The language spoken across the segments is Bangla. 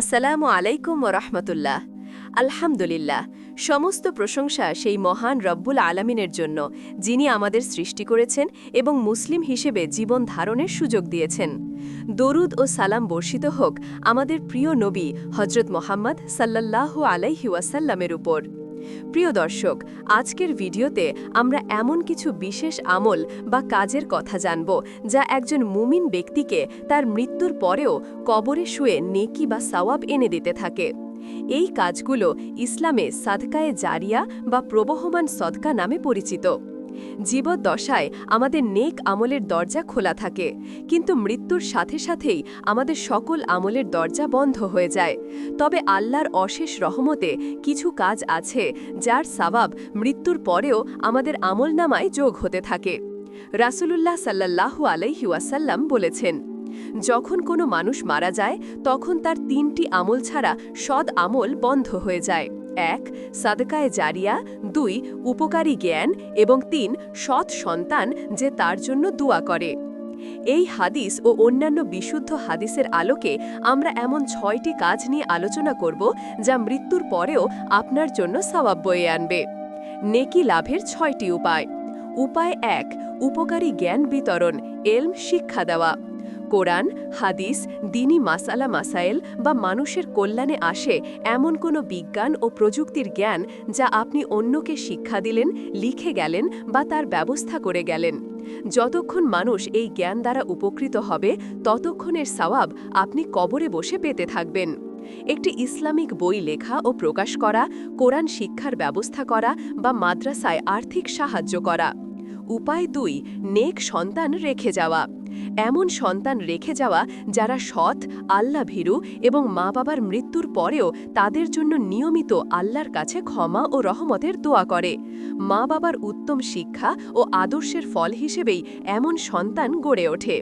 আসসালামু আলাইকুম ওরহমতুল্লাহ। আলহামদুলিল্লাহ, সমস্ত প্রশংসা সেই মহান রব্বুল আলামিনের জন্য, যিনি আমাদের সৃষ্টি করেছেন এবং মুসলিম হিসেবে জীবন ধারণের সুযোগ দিয়েছেন। দরুদ ও সালাম বর্ষিত হোক আমাদের প্রিয় নবী হজরত মোহাম্মদ সাল্লাল্লাহু আলাইহি ওয়াসাল্লামের উপর। প্রিয় দর্শক, আজকের ভিডিওতে আমরা এমন কিছু বিশেষ আমল বা কাজের কথা জানব যা একজন মুমিন ব্যক্তিকে তার মৃত্যুর পরেও কবরে শুয়ে নেকি বা সওয়াব এনে দিতে থাকে। এই কাজগুলো ইসলামে সাদকায়ে জারিয়া বা প্রবহমান সদকা নামে পরিচিত। জীবদ্দশায় আমাদের নেক আমলের দরজা খোলা থাকে, কিন্তু মৃত্যুর সাথে সাথেই আমাদের সকল আমলের দরজা বন্ধ হয়ে যায়। তবে আল্লাহর অশেষ রহমতে কিছু কাজ আছে যার সওয়াব মৃত্যুর পরেও আমাদের আমলনামায় যোগ হতে থাকে। রাসূলুল্লাহ সাল্লাল্লাহু আলাইহি ওয়াসাল্লাম বলেছেন, যখন কোনো মানুষ মারা যায় তখন তার ৩টি আমল ছাড়া সৎ আমল বন্ধ হয়ে যায়। ১. সাদকায়ে জারিয়া, ২. উপকারী জ্ঞান এবং ৩. সৎ সন্তান যে তার জন্য দোয়া করে। এই হাদিস ও অন্যান্য বিশুদ্ধ হাদিসের আলোকে আমরা এমন ৬টি কাজ নিয়ে আলোচনা করব যা মৃত্যুর পরেও আপনার জন্য সওয়াব বয়ে আনবে। নেকি লাভের ৬টি উপায়। উপায় ১. উপকারী জ্ঞান বিতরণ, এলম শিক্ষা দেওয়া। কোরআন, হাদিস, দ্বীনি মাসাইল বা মানুষের কল্যাণে আসে এমন কোনো বিজ্ঞান ও প্রযুক্তির জ্ঞান যা আপনি অন্যকে শিক্ষা দিলেন, লিখে গেলেন বা তার ব্যবস্থা করে গেলেন। যতক্ষণ মানুষ এই জ্ঞান দ্বারা উপকৃত হবে ততক্ষণের সওয়াব আপনি কবরে বসে পেতে থাকবেন। একটি ইসলামিক বই লেখা ও প্রকাশ করা, কোরআন শিক্ষার ব্যবস্থা করা বা মাদ্রাসায় আর্থিক সাহায্য করা। উপায় ২. নেক সন্তান রেখে যাওয়া। এমন সন্তান রেখে যাওয়া যারা সৎ, আল্লাভীরু এবং মা বাবার মৃত্যুর পরেও তাদের জন্য নিয়মিত আল্লাহর কাছে ক্ষমা ও রহমতের দোয়া করে। মা বাবার উত্তম শিক্ষা ও আদর্শের ফল হিসেবেই এমন সন্তান গড়ে ওঠে।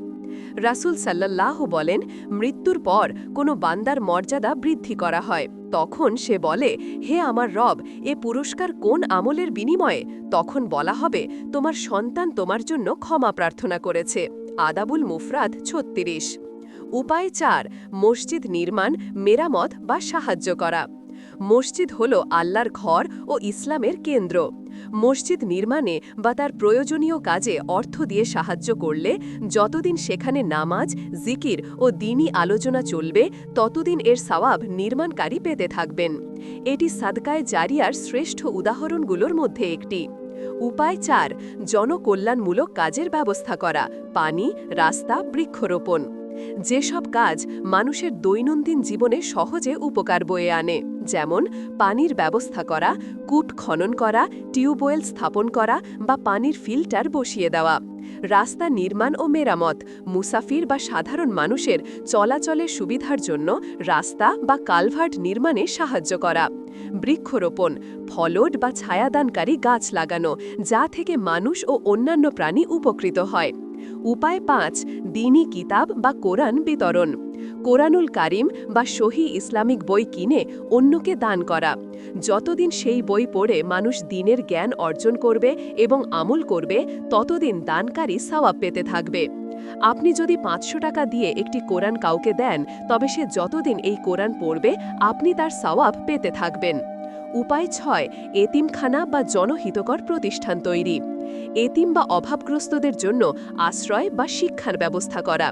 রাসূল সাল্লাল্লাহু বলেন, মৃত্যুর পর কোনো বান্দার মর্যাদা বৃদ্ধি করা হয়। তখন সে বলে, হে আমার রব, এ পুরস্কার কোন আমলের বিনিময়ে? তখন বলা হবে, তোমার সন্তান তোমার জন্য ক্ষমা প্রার্থনা করেছে। আদাবুল মুফরাদ ৩৬। উপায় ৪. মসজিদ নির্মাণ, মেরামত বা সাহায্য করা। মসজিদ হল আল্লাহর ঘর ও ইসলামের কেন্দ্র। মসজিদ নির্মাণে বা তার প্রয়োজনীয় কাজে অর্থ দিয়ে সাহায্য করলে যতদিন সেখানে নামাজ, জিকির ও দ্বীনি আলোচনা চলবে ততদিন এর সওয়াব নির্মাণকারী পেতে থাকবেন। এটি সাদকায়ে জারিয়ার শ্রেষ্ঠ উদাহরণগুলোর মধ্যে একটি। উপায় ৪. জনকল্যাণমূলক কাজের ব্যবস্থা করা, পানি, রাস্তা, বৃক্ষরোপণ। যেসব কাজ মানুষের দৈনন্দিন জীবনে সহজে উপকার বয়ে আনে, যেমন পানির ব্যবস্থা করা, কূপ খনন করা, টিউবওয়েল স্থাপন করা বা পানির ফিল্টার বসিয়ে দেওয়া। রাস্তা নির্মাণ ও মেরামত, মুসাফির বা সাধারণ মানুষের চলাচলের সুবিধার জন্য রাস্তা বা কালভার্ট নির্মাণে সাহায্য করা। বৃক্ষরোপণ, ফলদ বা ছায়াদানকারী গাছ লাগানো, যা থেকে মানুষ ও অন্যান্য প্রাণী উপকৃত হয়। উপায় ৫. দ্বীনি কিতাব বা কোরআন বিতরণ। কোরআনুল কারিম বা সহি ইসলামিক বই কিনে অন্যকে দান করা। যতদিন সেই বই পড়ে মানুষ দ্বীনের জ্ঞান অর্জন করবে এবং আমল করবে ততদিন দানকারী সওয়াব পেতে থাকবে। আপনি যদি ৫০০ টাকা দিয়ে একটি কোরআন কাউকে দেন, তবে সে যতদিন এই কোরআন পড়বে আপনি তার সওয়াব পেতে থাকবেন। উপায় ৬. এতিমখানা বা জনহিতকর প্রতিষ্ঠান তৈরি। এতিম বা অভাবগ্রস্তদের জন্য আশ্রয় বা শিক্ষার ব্যবস্থা করা।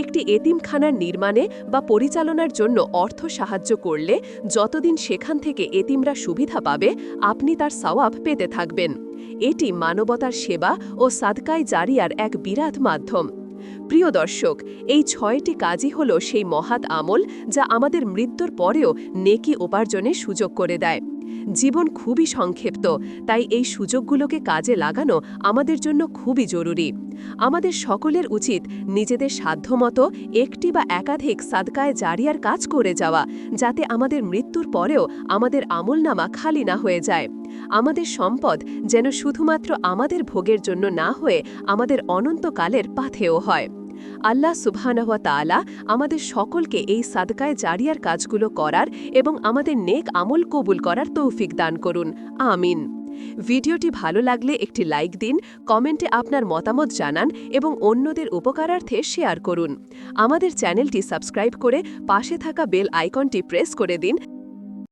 একটি এতিমখানার নির্মাণে বা পরিচালনার জন্য অর্থ সাহায্য করলে যতদিন সেখান থেকে এতিমরা সুবিধা পাবে আপনি তার সওয়াব পেতে থাকবেন। এটি মানবতার সেবা ও সাদকায়ে জারিয়ার এক বিরাট মাধ্যম। প্রিয় দর্শক, এই ৬টি কাজই হল সেই মহাত আমল যা আমাদের মৃত্যুর পরেও নেকি উপার্জনের সুযোগ করে দেয়। জীবন খুবই সংক্ষিপ্ত, তাই এই সুযোগগুলোকে কাজে লাগানো আমাদের জন্য খুবই জরুরি। আমাদের সকলের উচিত নিজেদের সাধ্যমতো একটি বা একাধিক সাদকায়ে জারিয়ার কাজ করে যাওয়া, যাতে আমাদের মৃত্যুর পরেও আমাদের আমলনামা খালি না হয়ে যায়। আমাদের সম্পদ যেন শুধুমাত্র আমাদের ভোগের জন্য না হয়ে আমাদের অনন্তকালের পাথেয় হয়। আল্লাহ সুবহানাহু ওয়া তাআলা আমাদের সকলকে এই সাদকায়ে জারিয়ার কাজগুলো করার এবং আমাদের নেক আমল কবুল করার তৌফিক দান করুন। আমিন। ভিডিওটি ভালো লাগলে একটি লাইক দিন, কমেন্টে আপনার মতামত জানান এবং অন্যদের উপকারার্থে শেয়ার করুন। আমাদের চ্যানেলটি সাবস্ক্রাইব করে পাশে থাকা বেল আইকনটি প্রেস করে দিন